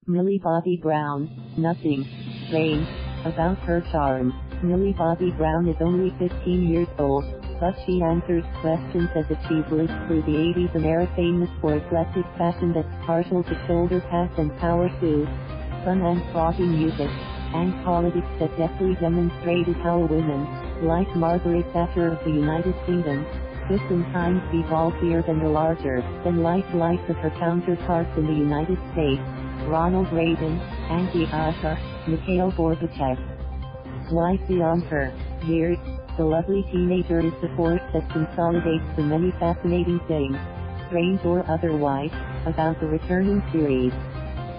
Millie Bobby Brown, nothing strange about her charm. Millie Bobby Brown is only 15 years old, but she answers questions as if she's lived through the 80s, an era famous for eclectic fashion that's partial to shoulder pads and power suits, fun and frothy music, and politics that deftly demonstrated how a woman, like Margaret Thatcher of the United Kingdom, could sometimes be ballsier than the larger-than-life likes of her counterparts in the United States, Ronald Reagan, and the USSR, Mikhail Gorbachev. Why beyond her years, the lovely teenager is the force that consolidates the many fascinating things, strange or otherwise, about the returning series.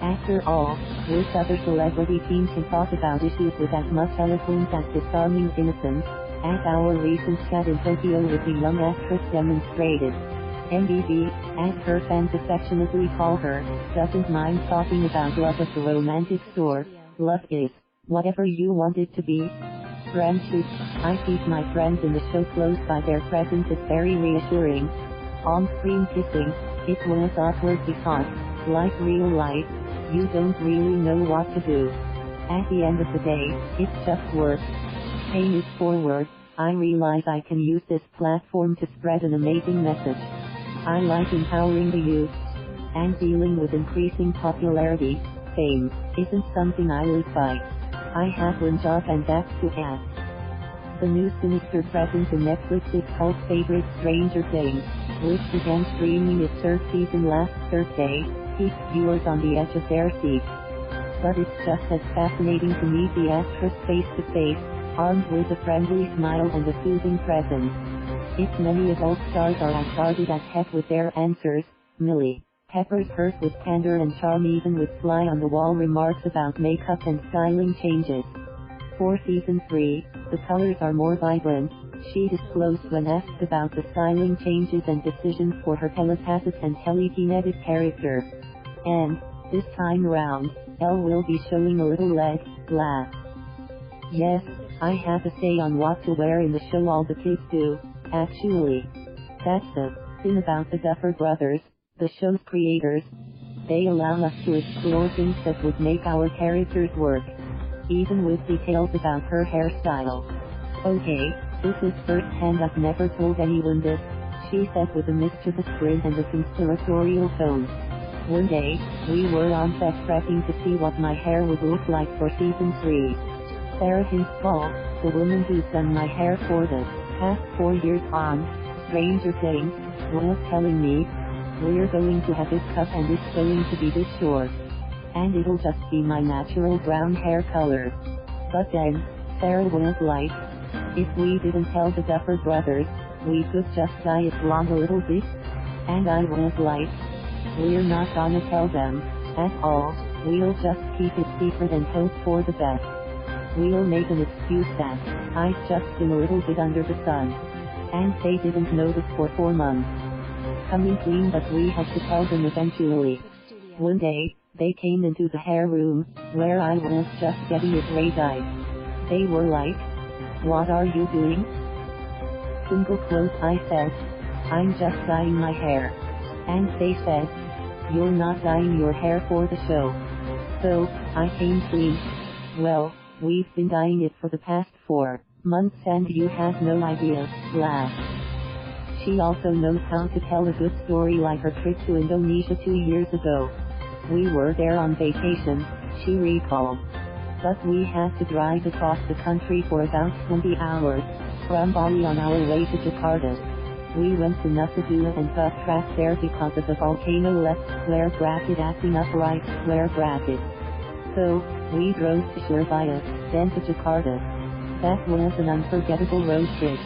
After all, which other celebrity team can talk about issues with as much eloquence as disarming innocence, as our recent chat in Tokyo with the young actress demonstrated? MBB, as her fans affectionately call her, doesn't mind talking about love at the romantic store. Love is whatever you want it to be. Friendship, I keep my friends in the show close by. Their presence is very reassuring. On-screen kissing, it was awkward because, like real life, you don't really know what to do. At the end of the day, it's just work. Paying it forward, I realize I can use this platform to spread an amazing message. I like empowering the youth, and dealing with increasing popularity. Fame isn't something I live by. I have one job, and that's to act. The new sinister presence in Netflix's cult favorite Stranger Things, which began streaming its third season last Thursday, keeps viewers on the edge of their seats. But it's just as fascinating to meet the actress face to face, armed with a friendly smile and a soothing presence. Its many adult stars are as guarded as heck with their answers. Millie peppers hers with candor and charm, even with fly-on-the-wall remarks about makeup and styling changes. For Season 3, the colors are more vibrant, she disclosed when asked about the styling changes and decisions for her telepathic and telekinetic character. And, this time around, Elle will be showing a little leg, laugh. Yes, I have a say on what to wear in the show, all the kids do, actually. That's the thing about the Duffer brothers, the show's creators. They allow us to explore things that would make our characters work, even with details about her hairstyle. Okay, this is first-hand, I've never told anyone this, she said with a mischievous grin and a conspiratorial tone. One day, we were on set prepping to see what my hair would look like for Season 3. Sarah Hindsgaul, the woman who's done my hair for the past 4 years on Stranger Things, was telling me, we're going to have it cut and it's going to be this short. And it'll just be my natural brown hair color. But then, Sarah was like, if we didn't tell the Duffer brothers, we could just dye it blonde a little bit. And I was like, we're not gonna tell them at all, we'll just keep it secret and hope for the best. We'll make an excuse that I've just been a little bit under the sun. And they didn't notice for 4 months. Coming clean, but we had to tell them eventually. One day, they came into the hair room, where I was just getting it ray-dyed. They were like, what are you doing? Single quote, I said, I'm just dyeing my hair. And they said, you're not dyeing your hair for the show. So, I came clean. Well, we've been dyeing it for the past 4 months and you have no idea, laugh. She also knows how to tell a good story, like her trip to Indonesia 2 years ago. We were there on vacation, she recalled. But we had to drive across the country for about 20 hours, from Bali on our way to Jakarta. We went to Nusa Dua and got trapped there because of a volcano left square bracket acting up right square bracket. So, we drove to Surabaya, then to Jakarta. That was an unforgettable road trip.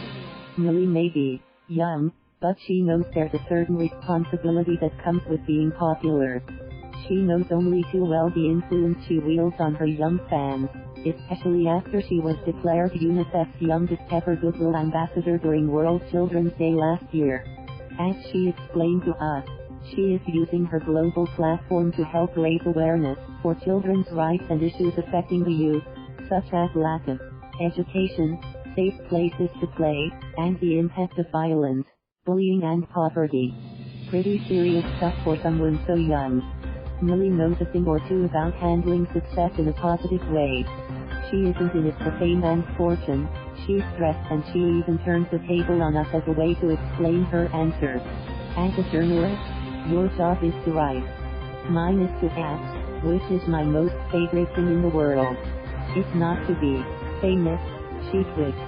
Millie may be young, but she knows there's a certain responsibility that comes with being popular. She knows only too well the influence she wields on her young fans, especially after she was declared UNICEF's youngest ever Goodwill Ambassador during World Children's Day last year. As she explained to us, she is using her global platform to help raise awareness for children's rights and issues affecting the youth, such as lack of education, safe places to play, and the impact of violence, bullying and poverty. Pretty serious stuff for someone so young. Millie knows a thing or two about handling success in a positive way. She isn't in it for fame and fortune. She's stressed, and she even turns the table on us as a way to explain her answers. As a journalist, your job is to write. Mine is to act, which is my most favorite thing in the world. It's not to be famous, she quipped.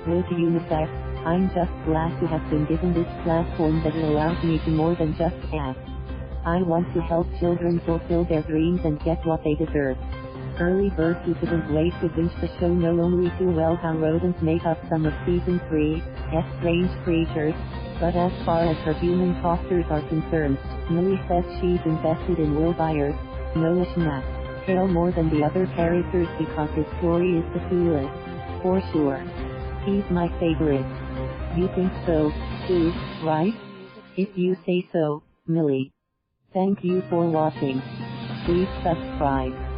With UNICEF, I'm just glad to have been given this platform that allows me to more than just act. I want to help children fulfill their dreams and get what they deserve. Early birds who couldn't wait to binge the show know only too well how rodents make up some of Season 3's strange creatures, but as far as her human fosters are concerned, Millie says she's invested in Will Byers, Noah Schnapp, Hale more than the other characters because his story is the coolest, for sure. He's my favorite. You think so, too, right? If you say so, Millie. Thank you for watching. Please subscribe.